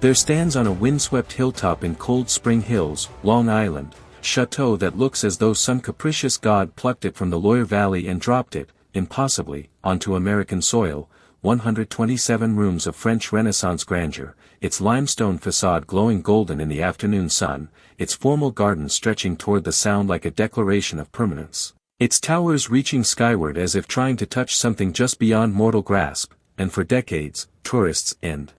There stands on a windswept hilltop in Cold Spring Hills, Long Island, chateau that looks as though some capricious god plucked it from the Loire Valley and dropped it, impossibly, onto American soil. 127 rooms of French Renaissance grandeur, its limestone facade glowing golden in the afternoon sun, its formal garden stretching toward the sound like a declaration of permanence, its towers reaching skyward as if trying to touch something just beyond mortal grasp, and for decades, tourists and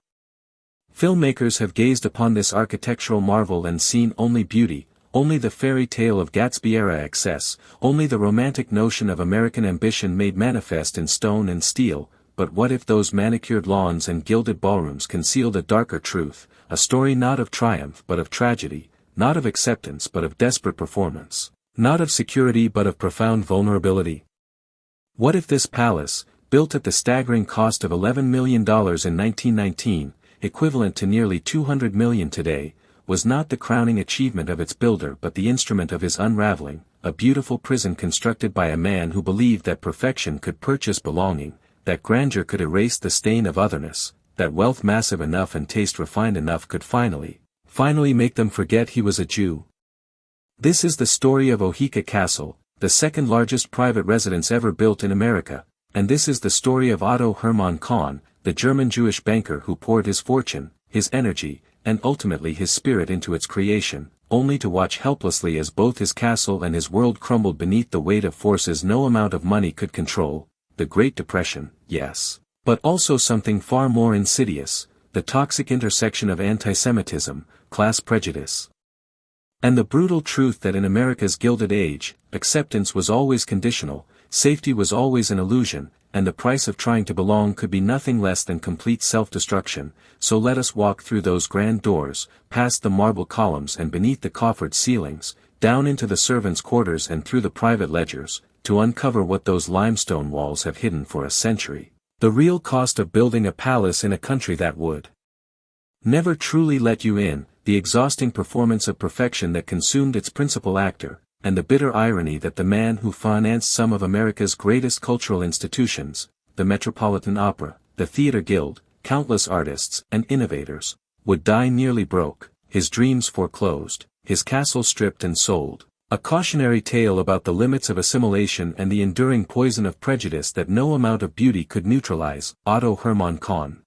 filmmakers have gazed upon this architectural marvel and seen only beauty, only the fairy tale of Gatsby-era excess, only the romantic notion of American ambition made manifest in stone and steel. But what if those manicured lawns and gilded ballrooms concealed a darker truth, a story not of triumph but of tragedy, not of acceptance but of desperate performance, not of security but of profound vulnerability? What if this palace, built at the staggering cost of $11 million in 1919, equivalent to nearly $200 million today, was not the crowning achievement of its builder but the instrument of his unraveling, a beautiful prison constructed by a man who believed that perfection could purchase belonging, that grandeur could erase the stain of otherness, that wealth massive enough and taste refined enough could finally make them forget he was a Jew? This is the story of Oheka Castle, the second largest private residence ever built in America, and this is the story of Otto Hermann Kahn, the German Jewish banker who poured his fortune, his energy, and ultimately his spirit into its creation, only to watch helplessly as both his castle and his world crumbled beneath the weight of forces no amount of money could control. The Great Depression, yes. But also something far more insidious, the toxic intersection of anti-Semitism, class prejudice, and the brutal truth that in America's Gilded Age, acceptance was always conditional, safety was always an illusion, and the price of trying to belong could be nothing less than complete self-destruction. So let us walk through those grand doors, past the marble columns and beneath the coffered ceilings, down into the servants' quarters and through the private ledgers, to uncover what those limestone walls have hidden for a century, the real cost of building a palace in a country that would never truly let you in, the exhausting performance of perfection that consumed its principal actor, and the bitter irony that the man who financed some of America's greatest cultural institutions, the Metropolitan Opera, the Theatre Guild, countless artists and innovators, would die nearly broke, his dreams foreclosed, his castle stripped and sold. A cautionary tale about the limits of assimilation and the enduring poison of prejudice that no amount of beauty could neutralize. Otto Hermann Kahn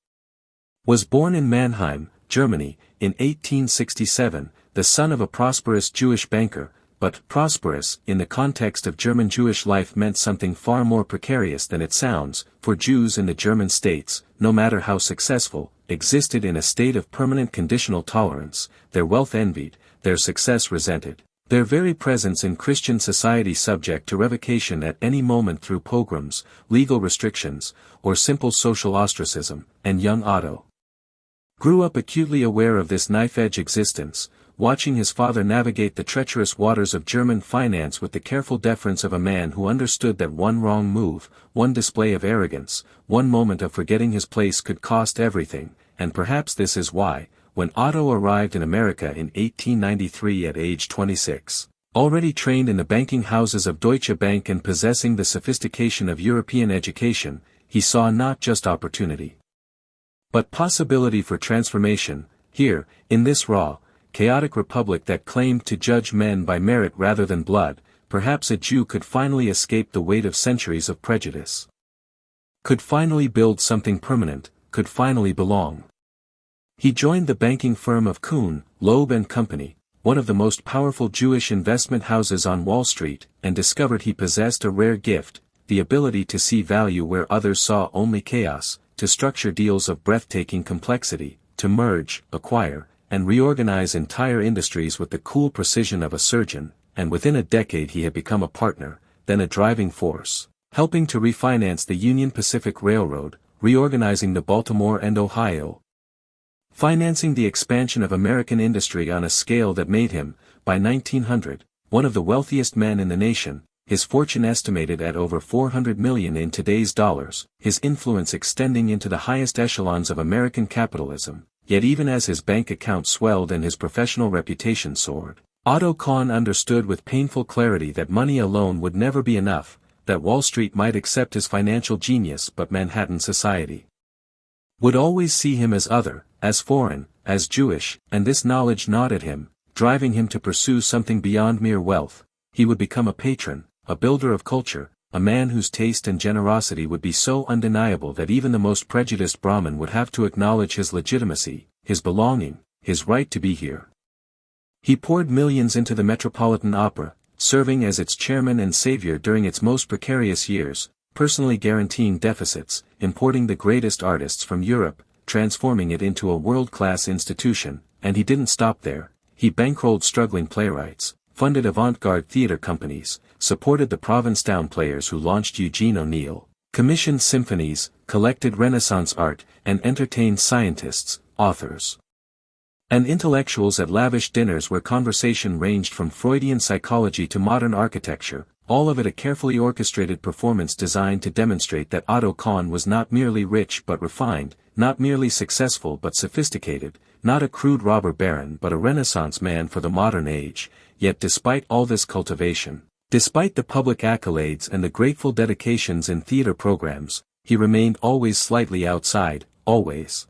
was born in Mannheim, Germany, in 1867, the son of a prosperous Jewish banker, but prosperous in the context of German Jewish life meant something far more precarious than it sounds, for Jews in the German states, no matter how successful, existed in a state of permanent conditional tolerance, their wealth envied, their success resented. Their very presence in Christian society subject to revocation at any moment through pogroms, legal restrictions, or simple social ostracism, and young Otto grew up acutely aware of this knife-edge existence, watching his father navigate the treacherous waters of German finance with the careful deference of a man who understood that one wrong move, one display of arrogance, one moment of forgetting his place could cost everything, and perhaps this is why, when Otto arrived in America in 1893 at age 26, already trained in the banking houses of Deutsche Bank and possessing the sophistication of European education, he saw not just opportunity, but possibility for transformation. Here, in this raw, chaotic republic that claimed to judge men by merit rather than blood, perhaps a Jew could finally escape the weight of centuries of prejudice, could finally build something permanent, could finally belong. He joined the banking firm of Kuhn, Loeb and Company, one of the most powerful Jewish investment houses on Wall Street, and discovered he possessed a rare gift, the ability to see value where others saw only chaos, to structure deals of breathtaking complexity, to merge, acquire, and reorganize entire industries with the cool precision of a surgeon, and within a decade he had become a partner, then a driving force, helping to refinance the Union Pacific Railroad, reorganizing the Baltimore and Ohio, financing the expansion of American industry on a scale that made him, by 1900, one of the wealthiest men in the nation, his fortune estimated at over $400 million in today's dollars, his influence extending into the highest echelons of American capitalism. Yet even as his bank account swelled and his professional reputation soared, Otto Kahn understood with painful clarity that money alone would never be enough, that Wall Street might accept his financial genius but Manhattan society would always see him as other, as foreign, as Jewish, and this knowledge gnawed at him, driving him to pursue something beyond mere wealth. He would become a patron, a builder of culture, a man whose taste and generosity would be so undeniable that even the most prejudiced Brahmin would have to acknowledge his legitimacy, his belonging, his right to be here. He poured millions into the Metropolitan Opera, serving as its chairman and savior during its most precarious years, personally guaranteeing deficits, importing the greatest artists from Europe, transforming it into a world-class institution, and he didn't stop there. He bankrolled struggling playwrights, funded avant-garde theater companies, supported the Provincetown players who launched Eugene O'Neill, commissioned symphonies, collected Renaissance art, and entertained scientists, authors, and intellectuals at lavish dinners where conversation ranged from Freudian psychology to modern architecture, all of it a carefully orchestrated performance designed to demonstrate that Otto Kahn was not merely rich but refined, not merely successful but sophisticated, not a crude robber baron but a Renaissance man for the modern age. Yet despite all this cultivation, despite the public accolades and the grateful dedications in theater programs, he remained always slightly outside, always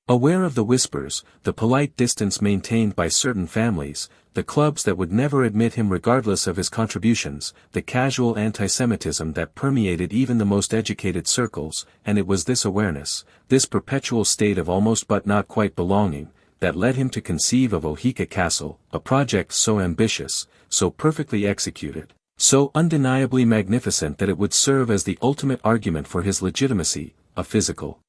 aware of the whispers, the polite distance maintained by certain families, the clubs that would never admit him regardless of his contributions, the casual anti-Semitism that permeated even the most educated circles, and it was this awareness, this perpetual state of almost but not quite belonging, that led him to conceive of Oheka Castle, a project so ambitious, so perfectly executed, so undeniably magnificent that it would serve as the ultimate argument for his legitimacy, a physical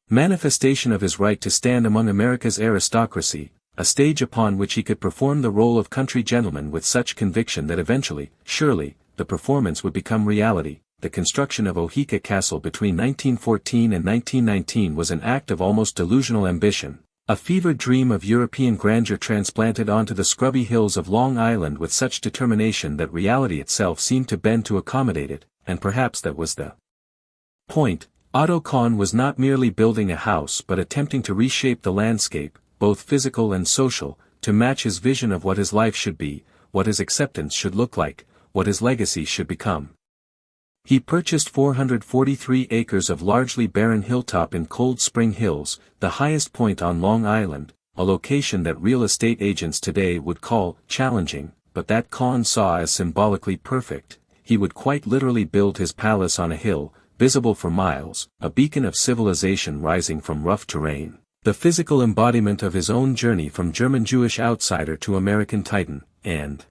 manifestation of his right to stand among America's aristocracy, a stage upon which he could perform the role of country gentleman with such conviction that eventually, surely, the performance would become reality. The construction of Oheka Castle between 1914 and 1919 was an act of almost delusional ambition, a fevered dream of European grandeur transplanted onto the scrubby hills of Long Island with such determination that reality itself seemed to bend to accommodate it, and perhaps that was the point. Otto Kahn was not merely building a house but attempting to reshape the landscape, both physical and social, to match his vision of what his life should be, what his acceptance should look like, what his legacy should become. He purchased 443 acres of largely barren hilltop in Cold Spring Hills, the highest point on Long Island, a location that real estate agents today would call challenging, but that Kahn saw as symbolically perfect. He would quite literally build his palace on a hill, visible for miles, a beacon of civilization rising from rough terrain, the physical embodiment of his own journey from German Jewish outsider to American titan, and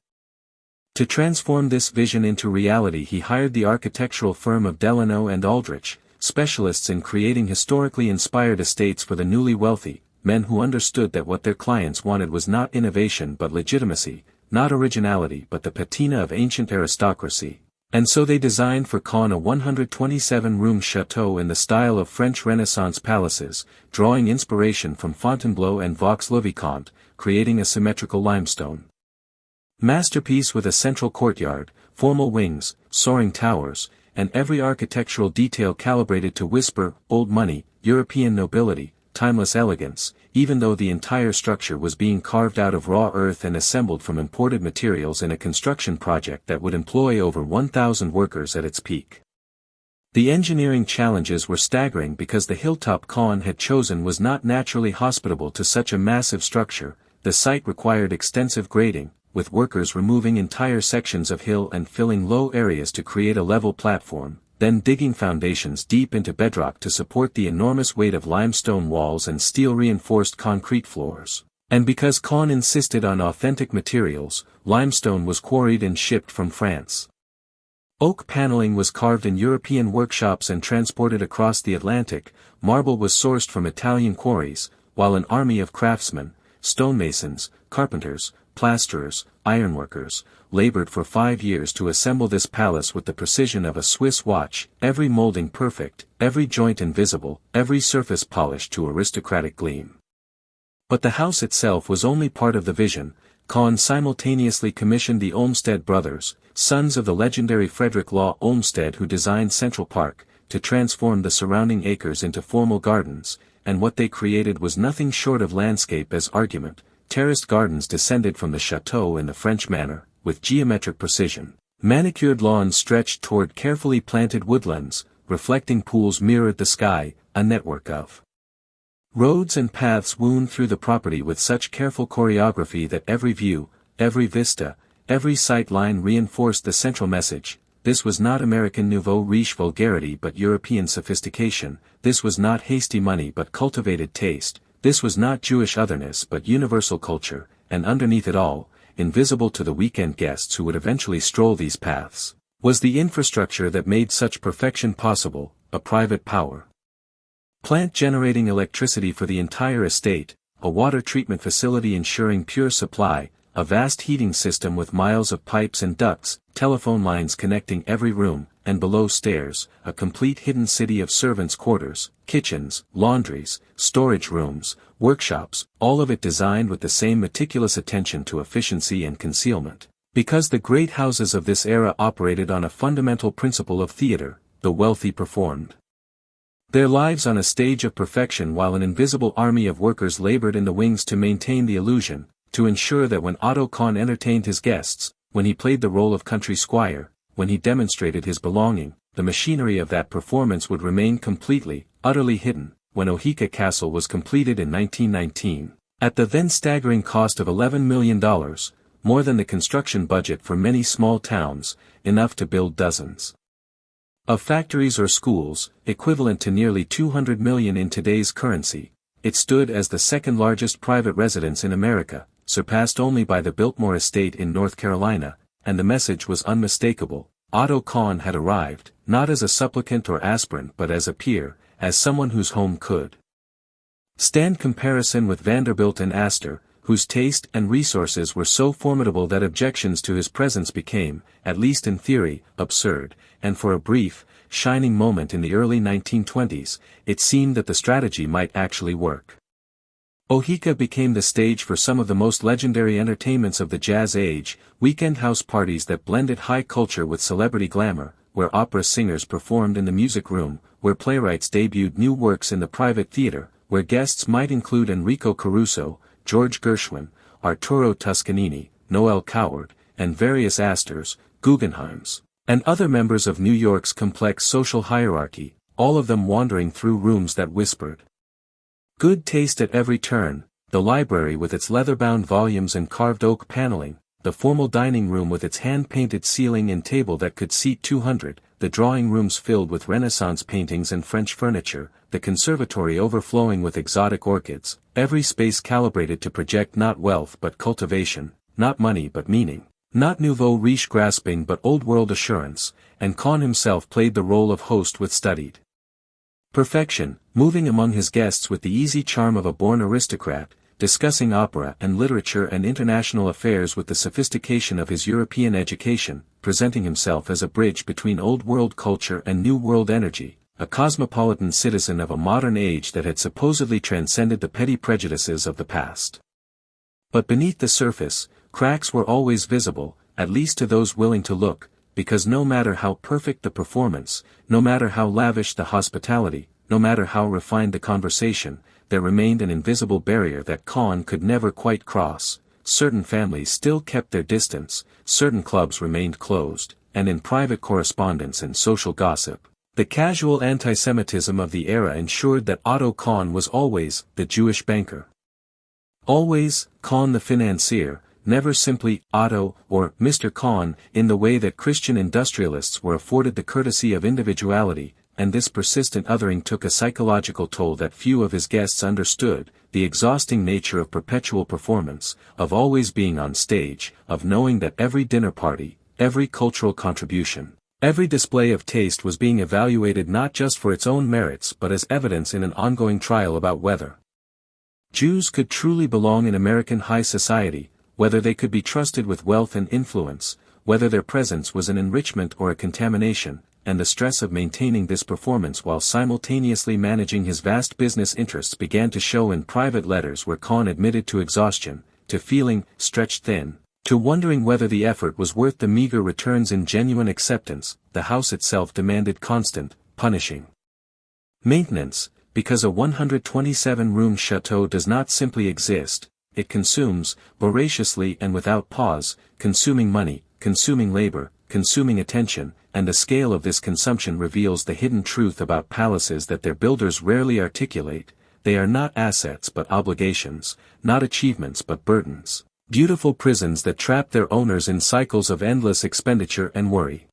to transform this vision into reality he hired the architectural firm of Delano and Aldrich, specialists in creating historically inspired estates for the newly wealthy, men who understood that what their clients wanted was not innovation but legitimacy, not originality but the patina of ancient aristocracy. And so they designed for Kahn a 127-room chateau in the style of French Renaissance palaces, drawing inspiration from Fontainebleau and Vaux-le-Vicomte, creating a symmetrical limestone masterpiece with a central courtyard, formal wings, soaring towers, and every architectural detail calibrated to whisper, old money, European nobility, timeless elegance, even though the entire structure was being carved out of raw earth and assembled from imported materials in a construction project that would employ over 1,000 workers at its peak. The engineering challenges were staggering because the hilltop Kahn had chosen was not naturally hospitable to such a massive structure. The site required extensive grading, with workers removing entire sections of hill and filling low areas to create a level platform, then digging foundations deep into bedrock to support the enormous weight of limestone walls and steel-reinforced concrete floors. And because Kahn insisted on authentic materials, limestone was quarried and shipped from France. Oak paneling was carved in European workshops and transported across the Atlantic, marble was sourced from Italian quarries, while an army of craftsmen, stonemasons, carpenters, plasterers, ironworkers, labored for 5 years to assemble this palace with the precision of a Swiss watch, every molding perfect, every joint invisible, every surface polished to aristocratic gleam. But the house itself was only part of the vision. Kahn simultaneously commissioned the Olmsted brothers, sons of the legendary Frederick Law Olmsted who designed Central Park, to transform the surrounding acres into formal gardens, and what they created was nothing short of landscape as argument. Terraced gardens descended from the chateau in the French manner, with geometric precision. Manicured lawns stretched toward carefully planted woodlands, reflecting pools mirrored the sky, a network of roads and paths wound through the property with such careful choreography that every view, every vista, every sight line reinforced the central message. This was not American nouveau riche vulgarity but European sophistication, this was not hasty money but cultivated taste, this was not Jewish otherness but universal culture, and underneath it all, invisible to the weekend guests who would eventually stroll these paths, was the infrastructure that made such perfection possible, a private power plant generating electricity for the entire estate, a water treatment facility ensuring pure supply, a vast heating system with miles of pipes and ducts, telephone lines connecting every room, and below stairs, a complete hidden city of servants' quarters, kitchens, laundries, storage rooms, workshops, all of it designed with the same meticulous attention to efficiency and concealment. Because the great houses of this era operated on a fundamental principle of theater, the wealthy performed their lives on a stage of perfection while an invisible army of workers labored in the wings to maintain the illusion, to ensure that when Otto Kahn entertained his guests, when he played the role of country squire, when he demonstrated his belonging, the machinery of that performance would remain completely, utterly hidden. When Oheka Castle was completed in 1919, at the then staggering cost of $11 million, more than the construction budget for many small towns, enough to build dozens of factories or schools, equivalent to nearly $200 million in today's currency, it stood as the second largest private residence in America, surpassed only by the Biltmore Estate in North Carolina, and the message was unmistakable. Otto Kahn had arrived, not as a supplicant or aspirant but as a peer, as someone whose home could stand comparison with Vanderbilt and Astor, whose taste and resources were so formidable that objections to his presence became, at least in theory, absurd, and for a brief, shining moment in the early 1920s, it seemed that the strategy might actually work. Oheka became the stage for some of the most legendary entertainments of the Jazz Age, weekend house parties that blended high culture with celebrity glamour, where opera singers performed in the music room, where playwrights debuted new works in the private theater, where guests might include Enrico Caruso, George Gershwin, Arturo Toscanini, Noel Coward, and various Astors, Guggenheims, and other members of New York's complex social hierarchy, all of them wandering through rooms that whispered good taste at every turn, the library with its leather-bound volumes and carved oak paneling, the formal dining room with its hand-painted ceiling and table that could seat 200, the drawing rooms filled with Renaissance paintings and French furniture, the conservatory overflowing with exotic orchids, every space calibrated to project not wealth but cultivation, not money but meaning, not nouveau riche grasping but old-world assurance, and Kahn himself played the role of host with studied perfection, moving among his guests with the easy charm of a born aristocrat, discussing opera and literature and international affairs with the sophistication of his European education, presenting himself as a bridge between old-world culture and new-world energy, a cosmopolitan citizen of a modern age that had supposedly transcended the petty prejudices of the past. But beneath the surface, cracks were always visible, at least to those willing to look, because no matter how perfect the performance, no matter how lavish the hospitality, no matter how refined the conversation, there remained an invisible barrier that Kahn could never quite cross. Certain families still kept their distance, certain clubs remained closed, and in private correspondence and social gossip, the casual anti-Semitism of the era ensured that Otto Kahn was always the Jewish banker. Always, Kahn the financier, never simply Otto or Mr. Kahn in the way that Christian industrialists were afforded the courtesy of individuality, and this persistent othering took a psychological toll that few of his guests understood, the exhausting nature of perpetual performance, of always being on stage, of knowing that every dinner party, every cultural contribution, every display of taste was being evaluated not just for its own merits but as evidence in an ongoing trial about whether Jews could truly belong in American high society, whether they could be trusted with wealth and influence, whether their presence was an enrichment or a contamination, and the stress of maintaining this performance while simultaneously managing his vast business interests began to show in private letters where Kahn admitted to exhaustion, to feeling stretched thin, to wondering whether the effort was worth the meager returns in genuine acceptance. The house itself demanded constant, punishing maintenance, because a 127-room chateau does not simply exist. It consumes, voraciously and without pause, consuming money, consuming labor, consuming attention, and the scale of this consumption reveals the hidden truth about palaces that their builders rarely articulate. They are not assets but obligations, not achievements but burdens. Beautiful prisons that trap their owners in cycles of endless expenditure and worry.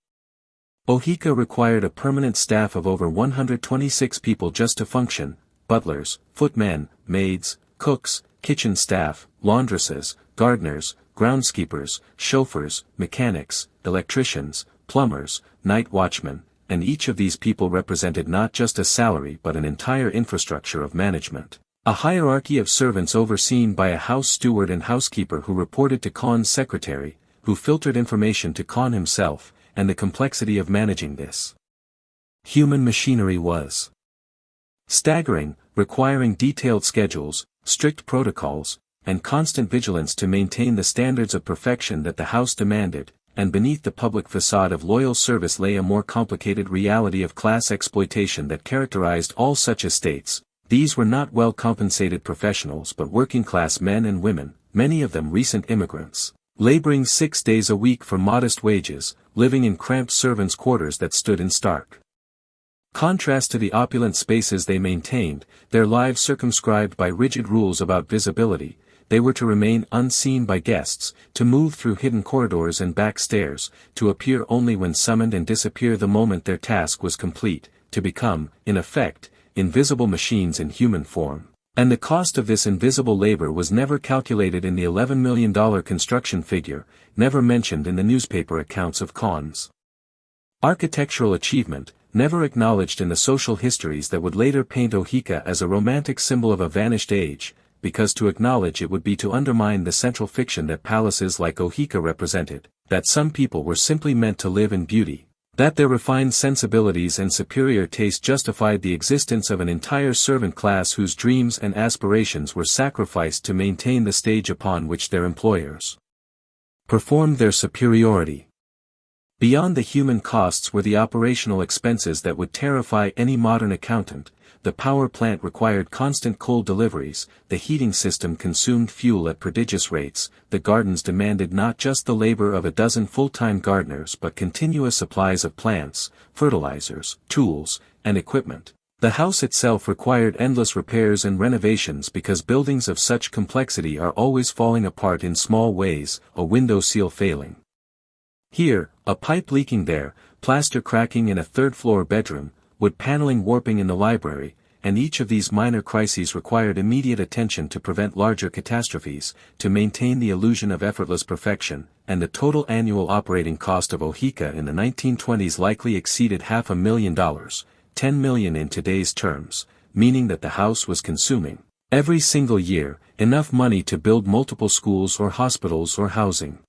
Oheka required a permanent staff of over 126 people just to function: butlers, footmen, maids, cooks, kitchen staff, laundresses, gardeners, groundskeepers, chauffeurs, mechanics, electricians, plumbers, night watchmen, and each of these people represented not just a salary but an entire infrastructure of management. A hierarchy of servants overseen by a house steward and housekeeper who reported to Kahn's secretary, who filtered information to Kahn himself, and the complexity of managing this human machinery was staggering, requiring detailed schedules, strict protocols, and constant vigilance to maintain the standards of perfection that the house demanded, and beneath the public facade of loyal service lay a more complicated reality of class exploitation that characterized all such estates. These were not well-compensated professionals but working-class men and women, many of them recent immigrants, laboring 6 days a week for modest wages, living in cramped servants' quarters that stood in stark contrast to the opulent spaces they maintained, their lives circumscribed by rigid rules about visibility. They were to remain unseen by guests, to move through hidden corridors and back stairs, to appear only when summoned and disappear the moment their task was complete, to become, in effect, invisible machines in human form. And the cost of this invisible labor was never calculated in the $11 million construction figure, never mentioned in the newspaper accounts of Kahn's architectural achievement, never acknowledged in the social histories that would later paint Oheka as a romantic symbol of a vanished age, because to acknowledge it would be to undermine the central fiction that palaces like Oheka represented, that some people were simply meant to live in beauty, that their refined sensibilities and superior taste justified the existence of an entire servant class whose dreams and aspirations were sacrificed to maintain the stage upon which their employers performed their superiority. Beyond the human costs were the operational expenses that would terrify any modern accountant. The power plant required constant coal deliveries, the heating system consumed fuel at prodigious rates, the gardens demanded not just the labor of a dozen full-time gardeners but continuous supplies of plants, fertilizers, tools, and equipment. The house itself required endless repairs and renovations because buildings of such complexity are always falling apart in small ways, a window seal failing here, a pipe leaking there, plaster cracking in a third-floor bedroom, wood paneling warping in the library, and each of these minor crises required immediate attention to prevent larger catastrophes, to maintain the illusion of effortless perfection, and the total annual operating cost of Oheka in the 1920s likely exceeded $500,000, $10 million in today's terms, meaning that the house was consuming, every single year, enough money to build multiple schools or hospitals or housing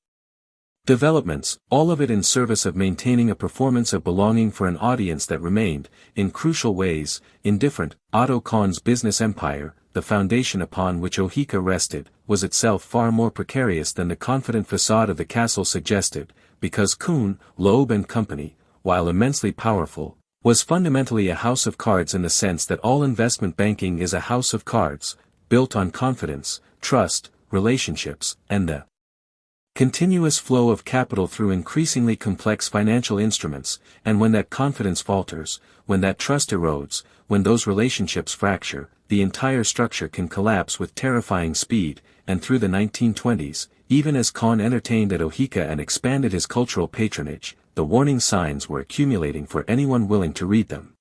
developments, all of it in service of maintaining a performance of belonging for an audience that remained, in crucial ways, indifferent. Otto Kahn's business empire, the foundation upon which Oheka rested, was itself far more precarious than the confident facade of the castle suggested, because Kuhn, Loeb and Company, while immensely powerful, was fundamentally a house of cards in the sense that all investment banking is a house of cards, built on confidence, trust, relationships, and the continuous flow of capital through increasingly complex financial instruments, and when that confidence falters, when that trust erodes, when those relationships fracture, the entire structure can collapse with terrifying speed. And through the 1920s, even as Kahn entertained at Oheka and expanded his cultural patronage, the warning signs were accumulating for anyone willing to read them.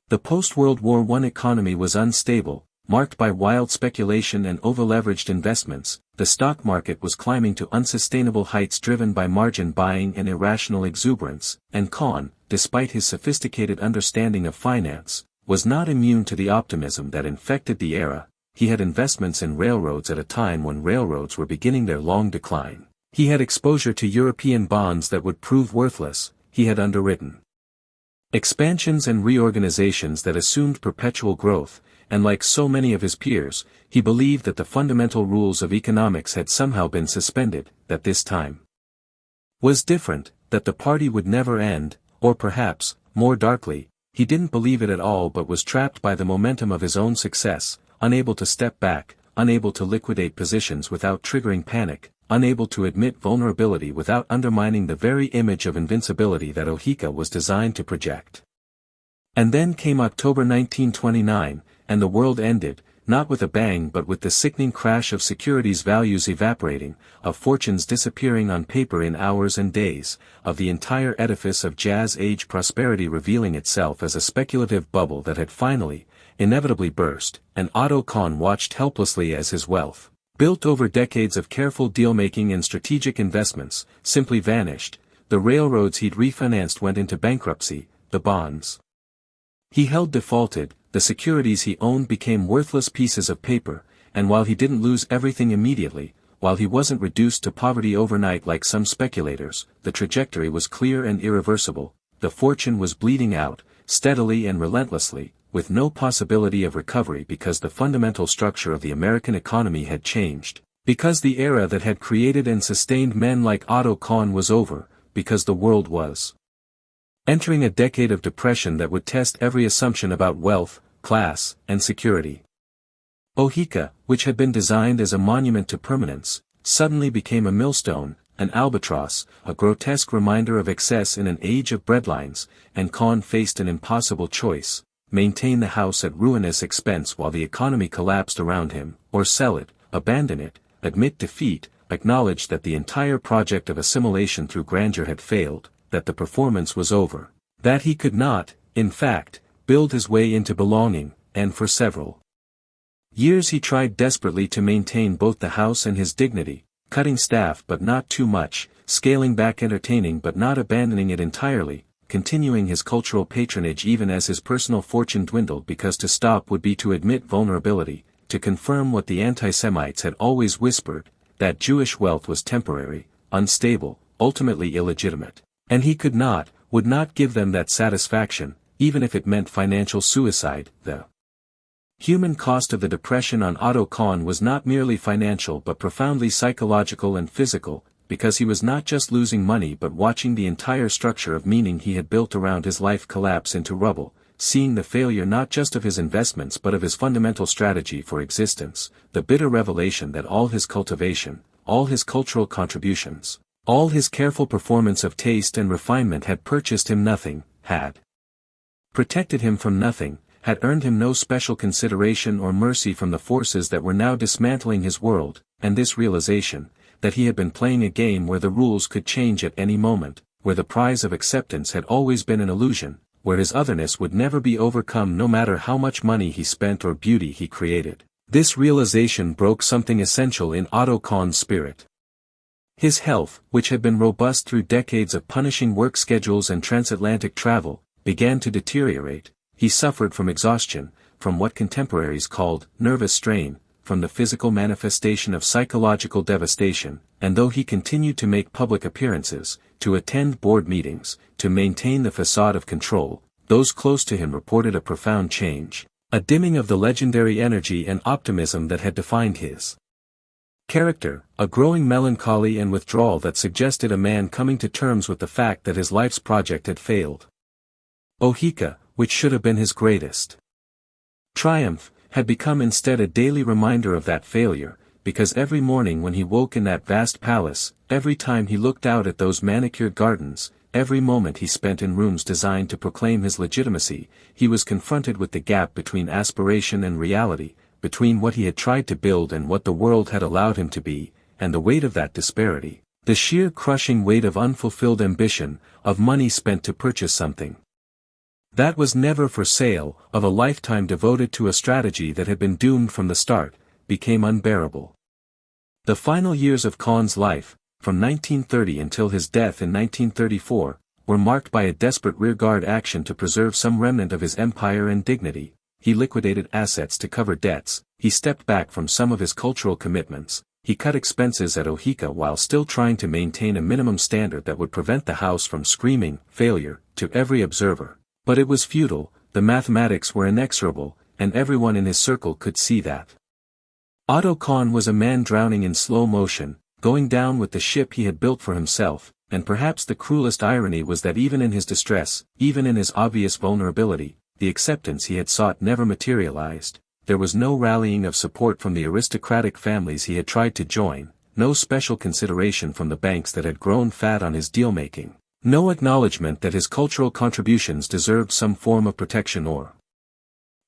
The post-World War I economy was unstable, marked by wild speculation and over-leveraged investments. The stock market was climbing to unsustainable heights driven by margin buying and irrational exuberance, and Kahn, despite his sophisticated understanding of finance, was not immune to the optimism that infected the era. He had investments in railroads at a time when railroads were beginning their long decline. He had exposure to European bonds that would prove worthless. He had underwritten expansions and reorganizations that assumed perpetual growth, and like so many of his peers, he believed that the fundamental rules of economics had somehow been suspended, that this time was different, that the party would never end, or perhaps, more darkly, he didn't believe it at all but was trapped by the momentum of his own success, unable to step back, unable to liquidate positions without triggering panic, unable to admit vulnerability without undermining the very image of invincibility that Oheka was designed to project. And then came October 1929, and the world ended, not with a bang but with the sickening crash of securities values evaporating, of fortunes disappearing on paper in hours and days, of the entire edifice of Jazz-age prosperity revealing itself as a speculative bubble that had finally, inevitably burst, and Otto Kahn watched helplessly as his wealth, built over decades of careful deal-making and strategic investments, simply vanished. The railroads he'd refinanced went into bankruptcy, the bonds he held defaulted, the securities he owned became worthless pieces of paper, and while he didn't lose everything immediately, while he wasn't reduced to poverty overnight like some speculators, the trajectory was clear and irreversible. The fortune was bleeding out, steadily and relentlessly, with no possibility of recovery because the fundamental structure of the American economy had changed, because the era that had created and sustained men like Otto Kahn was over, because the world was entering a decade of depression that would test every assumption about wealth, class, and security. Oheka, which had been designed as a monument to permanence, suddenly became a millstone, an albatross, a grotesque reminder of excess in an age of breadlines, and Kahn faced an impossible choice: maintain the house at ruinous expense while the economy collapsed around him, or sell it, abandon it, admit defeat, acknowledge that the entire project of assimilation through grandeur had failed, that the performance was over, that he could not, in fact, build his way into belonging, and for several years he tried desperately to maintain both the house and his dignity, cutting staff but not too much, scaling back entertaining but not abandoning it entirely, continuing his cultural patronage even as his personal fortune dwindled because to stop would be to admit vulnerability, to confirm what the anti-Semites had always whispered, that Jewish wealth was temporary, unstable, ultimately illegitimate. And he could not, would not give them that satisfaction, even if it meant financial suicide. The human cost of the depression on Otto Kahn was not merely financial but profoundly psychological and physical, because he was not just losing money but watching the entire structure of meaning he had built around his life collapse into rubble, seeing the failure not just of his investments but of his fundamental strategy for existence, the bitter revelation that all his cultivation, all his cultural contributions, all his careful performance of taste and refinement had purchased him nothing, had protected him from nothing, had earned him no special consideration or mercy from the forces that were now dismantling his world, and this realization, that he had been playing a game where the rules could change at any moment, where the prize of acceptance had always been an illusion, where his otherness would never be overcome no matter how much money he spent or beauty he created. This realization broke something essential in Otto Kahn's spirit. His health, which had been robust through decades of punishing work schedules and transatlantic travel, began to deteriorate. He suffered from exhaustion, from what contemporaries called nervous strain, from the physical manifestation of psychological devastation, and though he continued to make public appearances, to attend board meetings, to maintain the facade of control, those close to him reported a profound change, a dimming of the legendary energy and optimism that had defined his character, a growing melancholy and withdrawal that suggested a man coming to terms with the fact that his life's project had failed. Oheka, which should have been his greatest triumph, had become instead a daily reminder of that failure, because every morning when he woke in that vast palace, every time he looked out at those manicured gardens, every moment he spent in rooms designed to proclaim his legitimacy, he was confronted with the gap between aspiration and reality, between what he had tried to build and what the world had allowed him to be, and the weight of that disparity, the sheer crushing weight of unfulfilled ambition, of money spent to purchase something that was never for sale, of a lifetime devoted to a strategy that had been doomed from the start, became unbearable. The final years of Kahn's life, from 1930 until his death in 1934, were marked by a desperate rearguard action to preserve some remnant of his empire and dignity. He liquidated assets to cover debts, he stepped back from some of his cultural commitments, he cut expenses at Oheka while still trying to maintain a minimum standard that would prevent the house from screaming failure to every observer. But it was futile, the mathematics were inexorable, and everyone in his circle could see that. Otto Kahn was a man drowning in slow motion, going down with the ship he had built for himself, and perhaps the cruelest irony was that even in his distress, even in his obvious vulnerability, the acceptance he had sought never materialized. There was no rallying of support from the aristocratic families he had tried to join, no special consideration from the banks that had grown fat on his deal-making, no acknowledgement that his cultural contributions deserved some form of protection or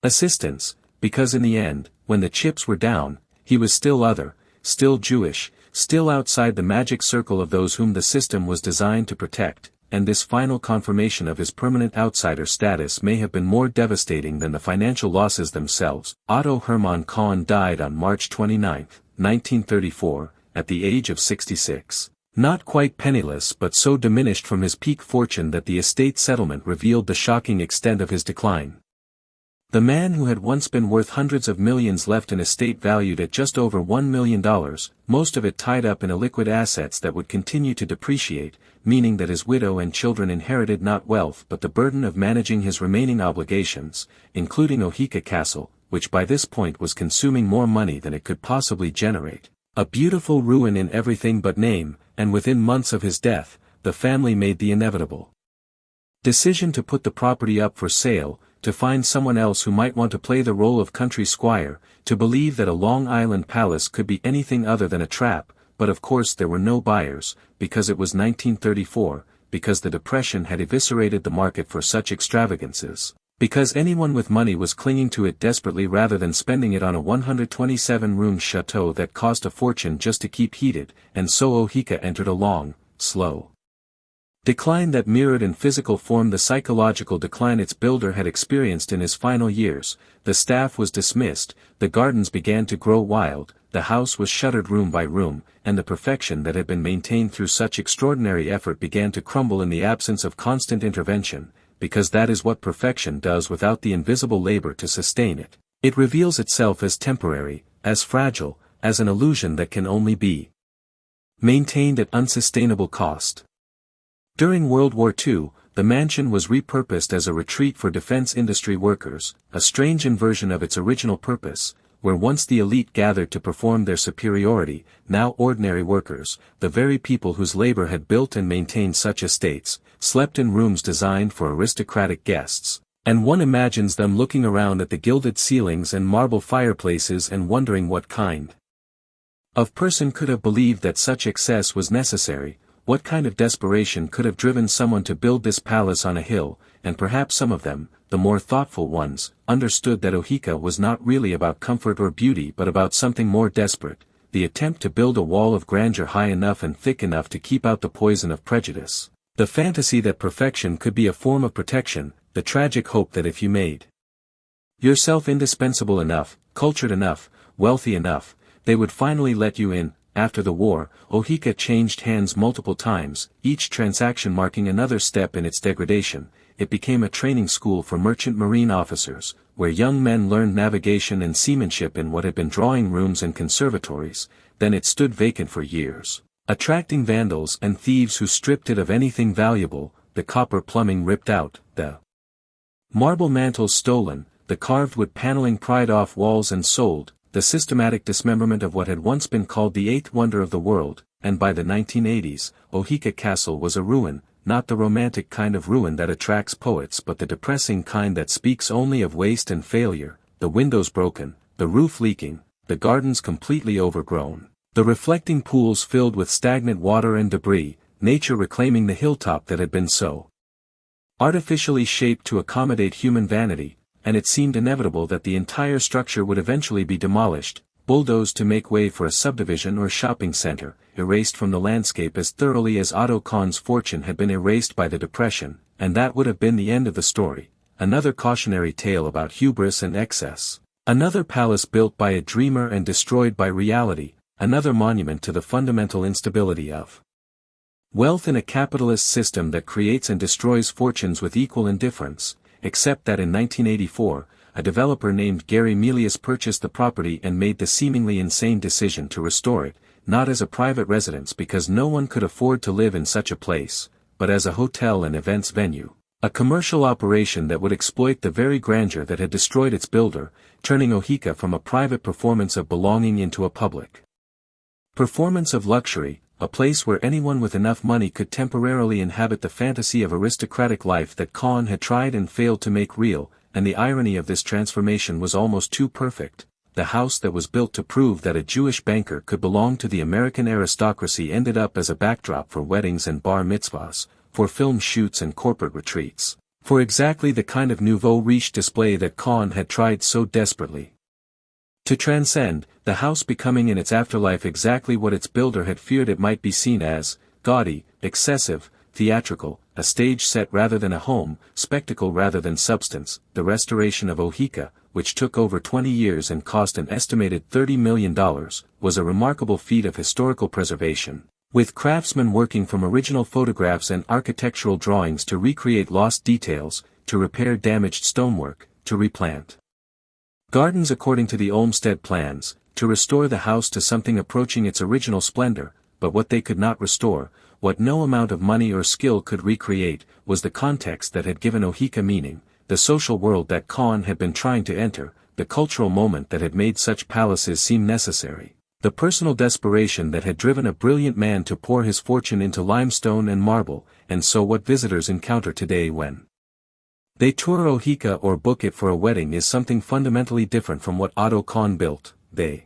assistance, because in the end, when the chips were down, he was still other, still Jewish, still outside the magic circle of those whom the system was designed to protect, and this final confirmation of his permanent outsider status may have been more devastating than the financial losses themselves. Otto Hermann Kahn died on March 29, 1934, at the age of 66. Not quite penniless but so diminished from his peak fortune that the estate settlement revealed the shocking extent of his decline. The man who had once been worth hundreds of millions left an estate valued at just over $1 million, most of it tied up in illiquid assets that would continue to depreciate, meaning that his widow and children inherited not wealth but the burden of managing his remaining obligations, including Oheka Castle, which by this point was consuming more money than it could possibly generate. A beautiful ruin in everything but name, and within months of his death, the family made the inevitable decision to put the property up for sale, to find someone else who might want to play the role of country squire, to believe that a Long Island palace could be anything other than a trap, but of course there were no buyers, because it was 1934, because the Depression had eviscerated the market for such extravagances, because anyone with money was clinging to it desperately rather than spending it on a 127-room chateau that cost a fortune just to keep heated, and so Oheka entered a long, slow decline that mirrored in physical form the psychological decline its builder had experienced in his final years. The staff was dismissed, the gardens began to grow wild, the house was shuttered room by room, and the perfection that had been maintained through such extraordinary effort began to crumble in the absence of constant intervention, because that is what perfection does without the invisible labor to sustain it. It reveals itself as temporary, as fragile, as an illusion that can only be maintained at unsustainable cost. During World War II, the mansion was repurposed as a retreat for defense industry workers, a strange inversion of its original purpose, where once the elite gathered to perform their superiority, now ordinary workers, the very people whose labor had built and maintained such estates, slept in rooms designed for aristocratic guests, and one imagines them looking around at the gilded ceilings and marble fireplaces and wondering what kind of person could have believed that such excess was necessary. What kind of desperation could have driven someone to build this palace on a hill, and perhaps some of them, the more thoughtful ones, understood that Oheka was not really about comfort or beauty but about something more desperate, the attempt to build a wall of grandeur high enough and thick enough to keep out the poison of prejudice, the fantasy that perfection could be a form of protection, the tragic hope that if you made yourself indispensable enough, cultured enough, wealthy enough, they would finally let you in. After the war, Oheka changed hands multiple times, each transaction marking another step in its degradation. It became a training school for merchant marine officers, where young men learned navigation and seamanship in what had been drawing rooms and conservatories. Then it stood vacant for years, attracting vandals and thieves who stripped it of anything valuable, the copper plumbing ripped out, the marble mantles stolen, the carved wood paneling pried off walls and sold, the systematic dismemberment of what had once been called the eighth wonder of the world, and by the 1980s, Oheka Castle was a ruin, not the romantic kind of ruin that attracts poets but the depressing kind that speaks only of waste and failure, the windows broken, the roof leaking, the gardens completely overgrown, the reflecting pools filled with stagnant water and debris, nature reclaiming the hilltop that had been so artificially shaped to accommodate human vanity, and it seemed inevitable that the entire structure would eventually be demolished, bulldozed to make way for a subdivision or shopping center, erased from the landscape as thoroughly as Otto Kahn's fortune had been erased by the Depression, and that would have been the end of the story. Another cautionary tale about hubris and excess. Another palace built by a dreamer and destroyed by reality, another monument to the fundamental instability of wealth in a capitalist system that creates and destroys fortunes with equal indifference. Except that in 1984, a developer named Gary Melius purchased the property and made the seemingly insane decision to restore it, not as a private residence because no one could afford to live in such a place, but as a hotel and events venue. A commercial operation that would exploit the very grandeur that had destroyed its builder, turning Oheka from a private performance of belonging into a public performance of luxury, a place where anyone with enough money could temporarily inhabit the fantasy of aristocratic life that Kahn had tried and failed to make real, and the irony of this transformation was almost too perfect. the house that was built to prove that a Jewish banker could belong to the American aristocracy ended up as a backdrop for weddings and bar mitzvahs, for film shoots and corporate retreats, for exactly the kind of nouveau riche display that Kahn had tried so desperately to transcend, the house becoming in its afterlife exactly what its builder had feared it might be seen as: gaudy, excessive, theatrical, a stage set rather than a home, spectacle rather than substance. The restoration of Oheka, which took over 20 years and cost an estimated $30 million, was a remarkable feat of historical preservation, with craftsmen working from original photographs and architectural drawings to recreate lost details, to repair damaged stonework, to replant gardens according to the Olmsted plans, to restore the house to something approaching its original splendor. But what they could not restore, what no amount of money or skill could recreate, was the context that had given Oheka meaning, the social world that Kahn had been trying to enter, the cultural moment that had made such palaces seem necessary, the personal desperation that had driven a brilliant man to pour his fortune into limestone and marble. And so what visitors encounter today when they tour Oheka or book it for a wedding is something fundamentally different from what Otto Kahn built. They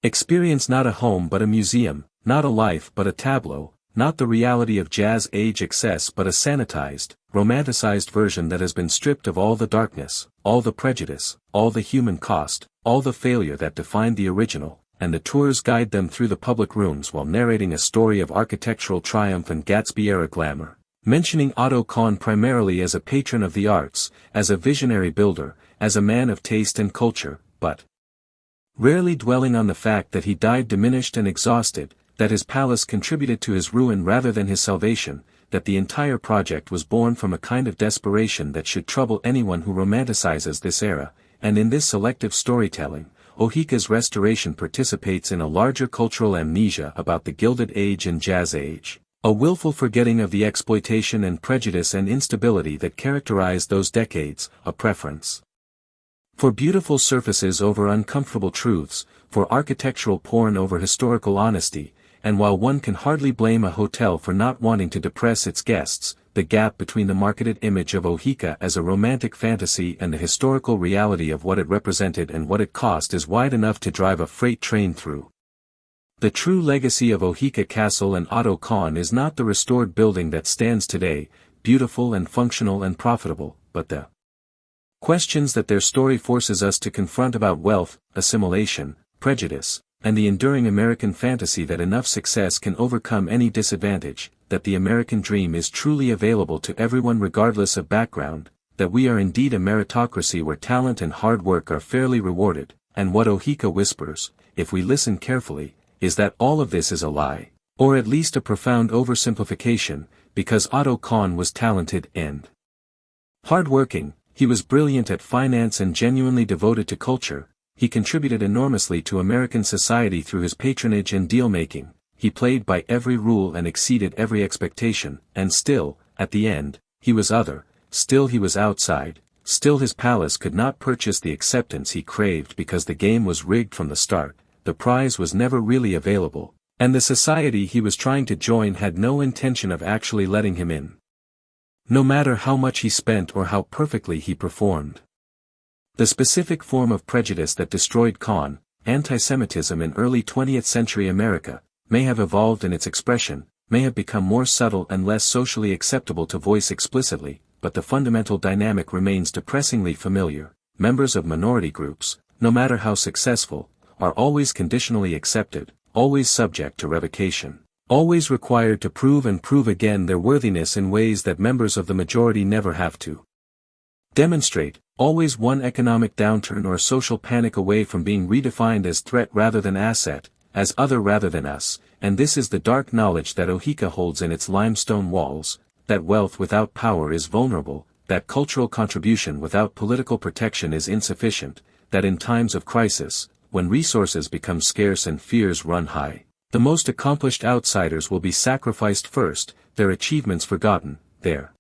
experience not a home but a museum, not a life but a tableau, not the reality of jazz age excess but a sanitized, romanticized version that has been stripped of all the darkness, all the prejudice, all the human cost, all the failure that defined the original. And the tours guide them through the public rooms while narrating a story of architectural triumph and Gatsby-era glamour, mentioning Otto Kahn primarily as a patron of the arts, as a visionary builder, as a man of taste and culture, but rarely dwelling on the fact that he died diminished and exhausted, that his palace contributed to his ruin rather than his salvation, that the entire project was born from a kind of desperation that should trouble anyone who romanticizes this era. And in this selective storytelling, Oheka's restoration participates in a larger cultural amnesia about the Gilded Age and Jazz Age, a willful forgetting of the exploitation and prejudice and instability that characterized those decades, a preference for beautiful surfaces over uncomfortable truths, for architectural porn over historical honesty. And while one can hardly blame a hotel for not wanting to depress its guests, the gap between the marketed image of Oheka as a romantic fantasy and the historical reality of what it represented and what it cost is wide enough to drive a freight train through. The true legacy of Oheka Castle and Otto Kahn is not the restored building that stands today, beautiful and functional and profitable, but the questions that their story forces us to confront about wealth, assimilation, prejudice, and the enduring American fantasy that enough success can overcome any disadvantage, that the American dream is truly available to everyone regardless of background, that we are indeed a meritocracy where talent and hard work are fairly rewarded. And what Oheka whispers, if we listen carefully, is that all of this is a lie, or at least a profound oversimplification, because Otto Kahn was talented and hard-working, he was brilliant at finance and genuinely devoted to culture. He contributed enormously to American society through his patronage and deal-making. He played by every rule and exceeded every expectation, and still, at the end, he was other, still he was outside, still his palace could not purchase the acceptance he craved because the game was rigged from the start, the prize was never really available, and the society he was trying to join had no intention of actually letting him in, no matter how much he spent or how perfectly he performed. The specific form of prejudice that destroyed Kahn, anti-Semitism in early 20th century America, may have evolved in its expression, may have become more subtle and less socially acceptable to voice explicitly, but the fundamental dynamic remains depressingly familiar. Members of minority groups, no matter how successful, are always conditionally accepted, always subject to revocation, always required to prove and prove again their worthiness in ways that members of the majority never have to demonstrate, always one economic downturn or social panic away from being redefined as threat rather than asset, as other rather than us. And this is the dark knowledge that Oheka holds in its limestone walls, that wealth without power is vulnerable, that cultural contribution without political protection is insufficient, that in times of crisis, when resources become scarce and fears run high, the most accomplished outsiders will be sacrificed first, their achievements forgotten, their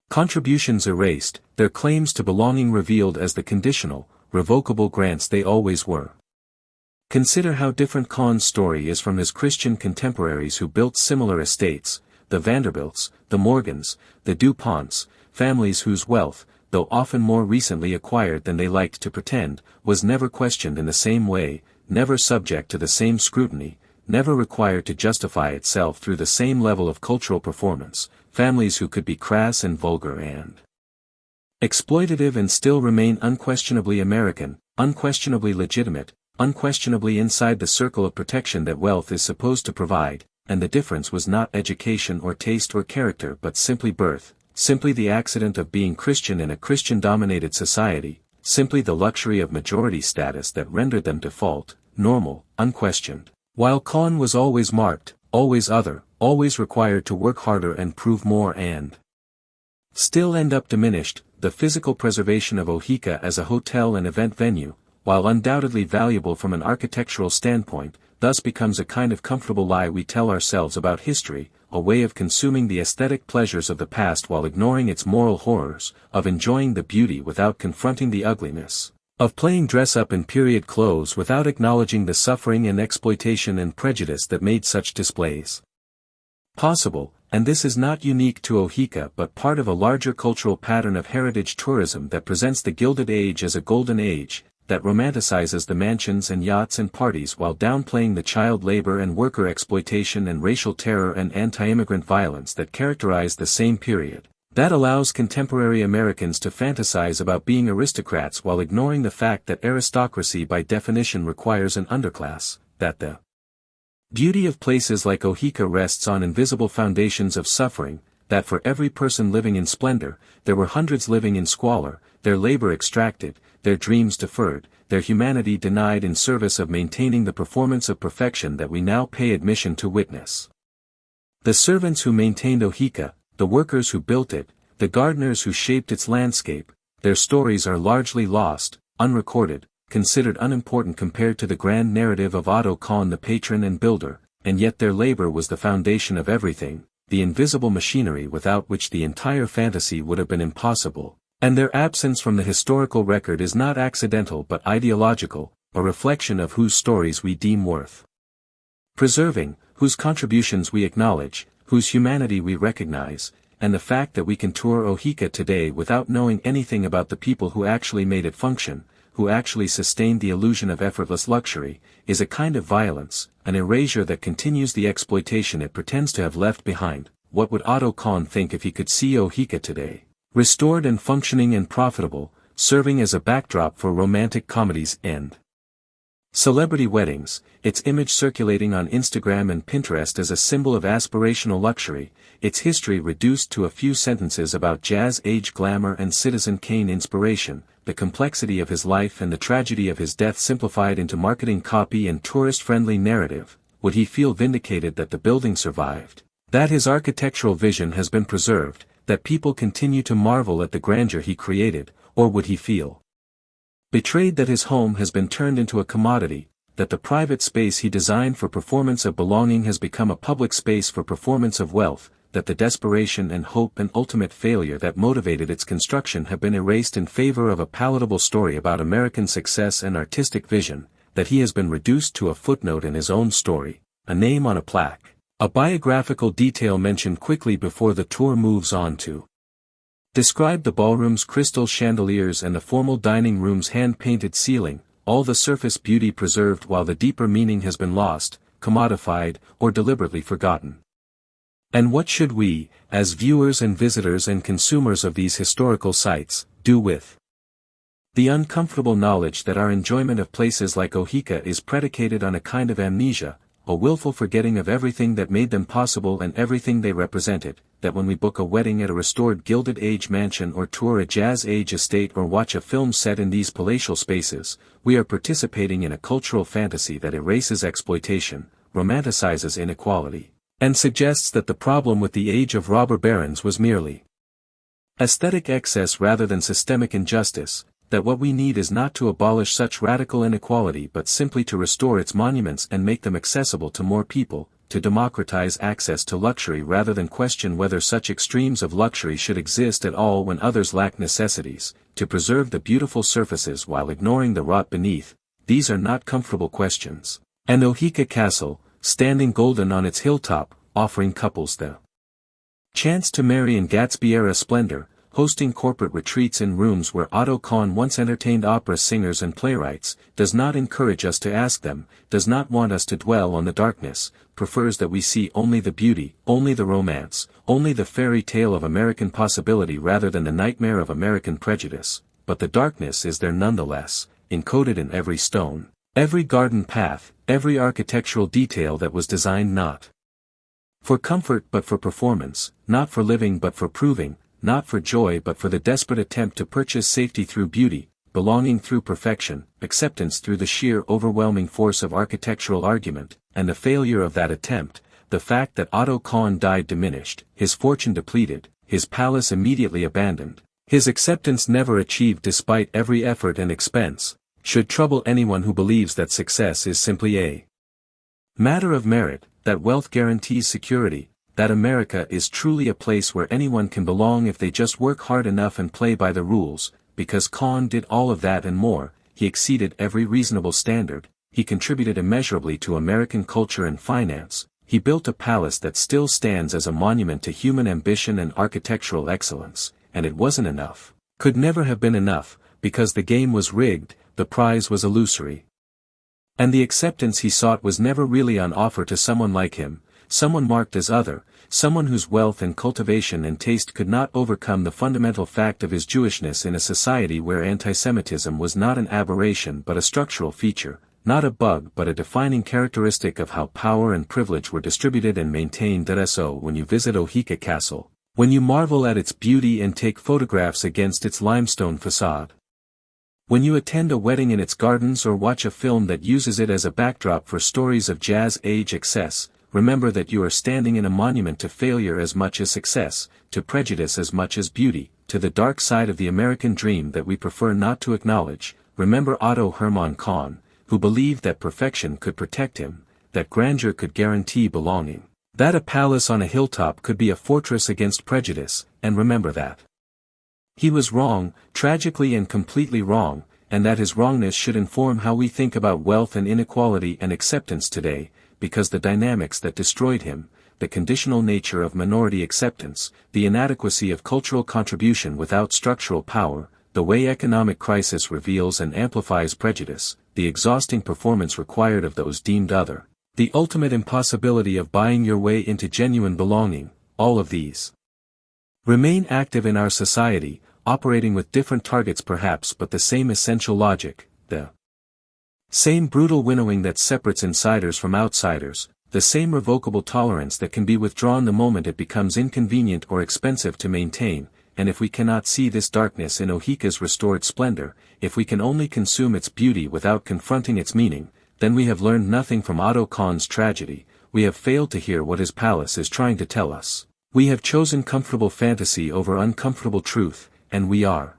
contributions erased, their claims to belonging revealed as the conditional, revocable grants they always were. Consider how different Kahn's story is from his Christian contemporaries who built similar estates, the Vanderbilts, the Morgans, the DuPonts, families whose wealth, though often more recently acquired than they liked to pretend, was never questioned in the same way, never subject to the same scrutiny, never required to justify itself through the same level of cultural performance, families who could be crass and vulgar and exploitative and still remain unquestionably American, unquestionably legitimate, unquestionably inside the circle of protection that wealth is supposed to provide, and the difference was not education or taste or character but simply birth, simply the accident of being Christian in a Christian-dominated society, simply the luxury of majority status that rendered them default, normal, unquestioned. While Kahn was always marked, always other, always required to work harder and prove more and still end up diminished, the physical preservation of Oheka as a hotel and event venue, while undoubtedly valuable from an architectural standpoint, thus becomes a kind of comfortable lie we tell ourselves about history, a way of consuming the aesthetic pleasures of the past while ignoring its moral horrors, of enjoying the beauty without confronting the ugliness, of playing dress-up in period clothes without acknowledging the suffering and exploitation and prejudice that made such displays possible, and this is not unique to Oheka but part of a larger cultural pattern of heritage tourism that presents the Gilded Age as a golden age, that romanticizes the mansions and yachts and parties while downplaying the child labor and worker exploitation and racial terror and anti-immigrant violence that characterize the same period, that allows contemporary Americans to fantasize about being aristocrats while ignoring the fact that aristocracy by definition requires an underclass, that the beauty of places like Oheka rests on invisible foundations of suffering, that for every person living in splendor, there were hundreds living in squalor, their labor extracted, their dreams deferred, their humanity denied in service of maintaining the performance of perfection that we now pay admission to witness. The servants who maintained Oheka, the workers who built it, the gardeners who shaped its landscape, their stories are largely lost, unrecorded, considered unimportant compared to the grand narrative of Otto Kahn the patron and builder, and yet their labor was the foundation of everything, the invisible machinery without which the entire fantasy would have been impossible, and their absence from the historical record is not accidental but ideological, a reflection of whose stories we deem worth preserving, whose contributions we acknowledge, whose humanity we recognize, and the fact that we can tour Oheka today without knowing anything about the people who actually made it function, who actually sustained the illusion of effortless luxury, is a kind of violence, an erasure that continues the exploitation it pretends to have left behind. What would Otto Kahn think if he could see Oheka today, restored and functioning and profitable, serving as a backdrop for romantic comedies and celebrity weddings, its image circulating on Instagram and Pinterest as a symbol of aspirational luxury, its history reduced to a few sentences about jazz age glamour and Citizen Kane inspiration, the complexity of his life and the tragedy of his death simplified into marketing copy and tourist-friendly narrative? Would he feel vindicated that the building survived, that his architectural vision has been preserved, that people continue to marvel at the grandeur he created, or would he feel betrayed that his home has been turned into a commodity, that the private space he designed for performance of belonging has become a public space for performance of wealth, that the desperation and hope and ultimate failure that motivated its construction have been erased in favor of a palatable story about American success and artistic vision, that he has been reduced to a footnote in his own story, a name on a plaque, a biographical detail mentioned quickly before the tour moves on to describe the ballroom's crystal chandeliers and the formal dining room's hand-painted ceiling, all the surface beauty preserved while the deeper meaning has been lost, commodified, or deliberately forgotten. And what should we, as viewers and visitors and consumers of these historical sites, do with the uncomfortable knowledge that our enjoyment of places like Oheka is predicated on a kind of amnesia, a willful forgetting of everything that made them possible and everything they represented, that when we book a wedding at a restored Gilded Age mansion or tour a Jazz Age estate or watch a film set in these palatial spaces, we are participating in a cultural fantasy that erases exploitation, romanticizes inequality, and suggests that the problem with the age of robber barons was merely aesthetic excess rather than systemic injustice, that what we need is not to abolish such radical inequality but simply to restore its monuments and make them accessible to more people, to democratize access to luxury rather than question whether such extremes of luxury should exist at all when others lack necessities, to preserve the beautiful surfaces while ignoring the rot beneath. These are not comfortable questions. And Oheka Castle, standing golden on its hilltop, offering couples the chance to marry in Gatsby-era splendor, hosting corporate retreats in rooms where Otto Kahn once entertained opera singers and playwrights, does not encourage us to ask them, does not want us to dwell on the darkness, prefers that we see only the beauty, only the romance, only the fairy tale of American possibility rather than the nightmare of American prejudice, but the darkness is there nonetheless, encoded in every stone, every garden path, every architectural detail that was designed not for comfort but for performance, not for living but for proving, not for joy but for the desperate attempt to purchase safety through beauty, belonging through perfection, acceptance through the sheer overwhelming force of architectural argument, and the failure of that attempt, the fact that Otto Kahn died diminished, his fortune depleted, his palace immediately abandoned, his acceptance never achieved despite every effort and expense, should trouble anyone who believes that success is simply a matter of merit, that wealth guarantees security, that America is truly a place where anyone can belong if they just work hard enough and play by the rules, because Kahn did all of that and more. He exceeded every reasonable standard, he contributed immeasurably to American culture and finance, he built a palace that still stands as a monument to human ambition and architectural excellence, and it wasn't enough, could never have been enough, because the game was rigged, the prize was illusory. And the acceptance he sought was never really on offer to someone like him, someone marked as other, someone whose wealth and cultivation and taste could not overcome the fundamental fact of his Jewishness in a society where anti-Semitism was not an aberration but a structural feature, not a bug but a defining characteristic of how power and privilege were distributed and maintained. So when you visit Oheka Castle, when you marvel at its beauty and take photographs against its limestone facade, when you attend a wedding in its gardens or watch a film that uses it as a backdrop for stories of jazz age excess, remember that you are standing in a monument to failure as much as success, to prejudice as much as beauty, to the dark side of the American dream that we prefer not to acknowledge. Remember Otto Hermann Kahn, who believed that perfection could protect him, that grandeur could guarantee belonging, that a palace on a hilltop could be a fortress against prejudice, and remember that he was wrong, tragically and completely wrong, and that his wrongness should inform how we think about wealth and inequality and acceptance today, because the dynamics that destroyed him, the conditional nature of minority acceptance, the inadequacy of cultural contribution without structural power, the way economic crisis reveals and amplifies prejudice, the exhausting performance required of those deemed other, the ultimate impossibility of buying your way into genuine belonging, all of these remain active in our society, operating with different targets perhaps but the same essential logic, the same brutal winnowing that separates insiders from outsiders, the same revocable tolerance that can be withdrawn the moment it becomes inconvenient or expensive to maintain. And if we cannot see this darkness in Oheka's restored splendor, if we can only consume its beauty without confronting its meaning, then we have learned nothing from Otto Kahn's tragedy, we have failed to hear what his palace is trying to tell us. We have chosen comfortable fantasy over uncomfortable truth, and we are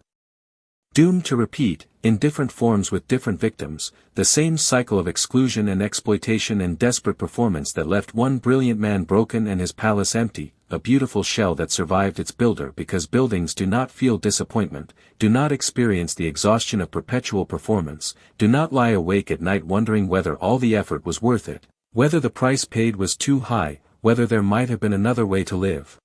doomed to repeat, in different forms with different victims, the same cycle of exclusion and exploitation and desperate performance that left one brilliant man broken and his palace empty, a beautiful shell that survived its builder because buildings do not feel disappointment, do not experience the exhaustion of perpetual performance, do not lie awake at night wondering whether all the effort was worth it, whether the price paid was too high, whether there might have been another way to live.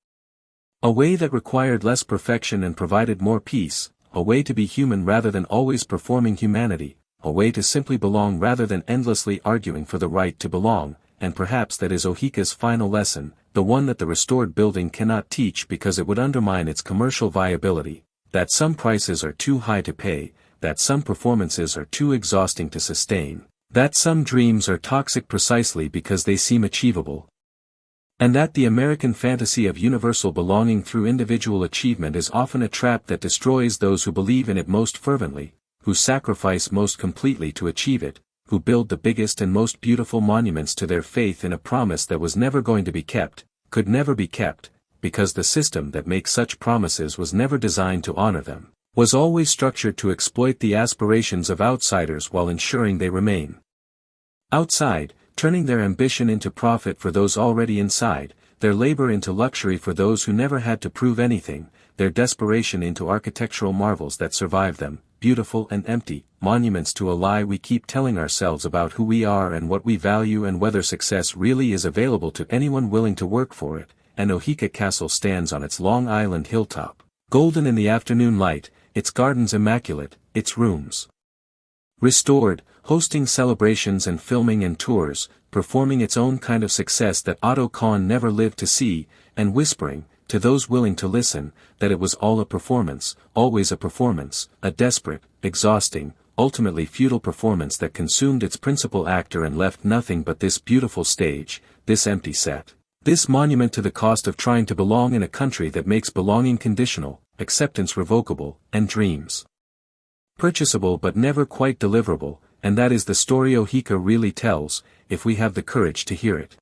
A way that required less perfection and provided more peace, a way to be human rather than always performing humanity, a way to simply belong rather than endlessly arguing for the right to belong, and perhaps that is Oheka's final lesson, the one that the restored building cannot teach because it would undermine its commercial viability, that some prices are too high to pay, that some performances are too exhausting to sustain, that some dreams are toxic precisely because they seem achievable, and that the American fantasy of universal belonging through individual achievement is often a trap that destroys those who believe in it most fervently, who sacrifice most completely to achieve it, who build the biggest and most beautiful monuments to their faith in a promise that was never going to be kept, could never be kept, because the system that makes such promises was never designed to honor them, was always structured to exploit the aspirations of outsiders while ensuring they remain outside, turning their ambition into profit for those already inside, their labor into luxury for those who never had to prove anything, their desperation into architectural marvels that survive them, beautiful and empty, monuments to a lie we keep telling ourselves about who we are and what we value and whether success really is available to anyone willing to work for it. And Oheka Castle stands on its Long Island hilltop, Golden in the afternoon light, its gardens immaculate, its rooms restored, hosting celebrations and filming and tours, performing its own kind of success that Otto Kahn never lived to see, and whispering, to those willing to listen, that it was all a performance, always a performance, a desperate, exhausting, ultimately futile performance that consumed its principal actor and left nothing but this beautiful stage, this empty set. This monument to the cost of trying to belong in a country that makes belonging conditional, acceptance revocable, and dreams purchasable but never quite deliverable, and that is the story Oheka really tells, if we have the courage to hear it.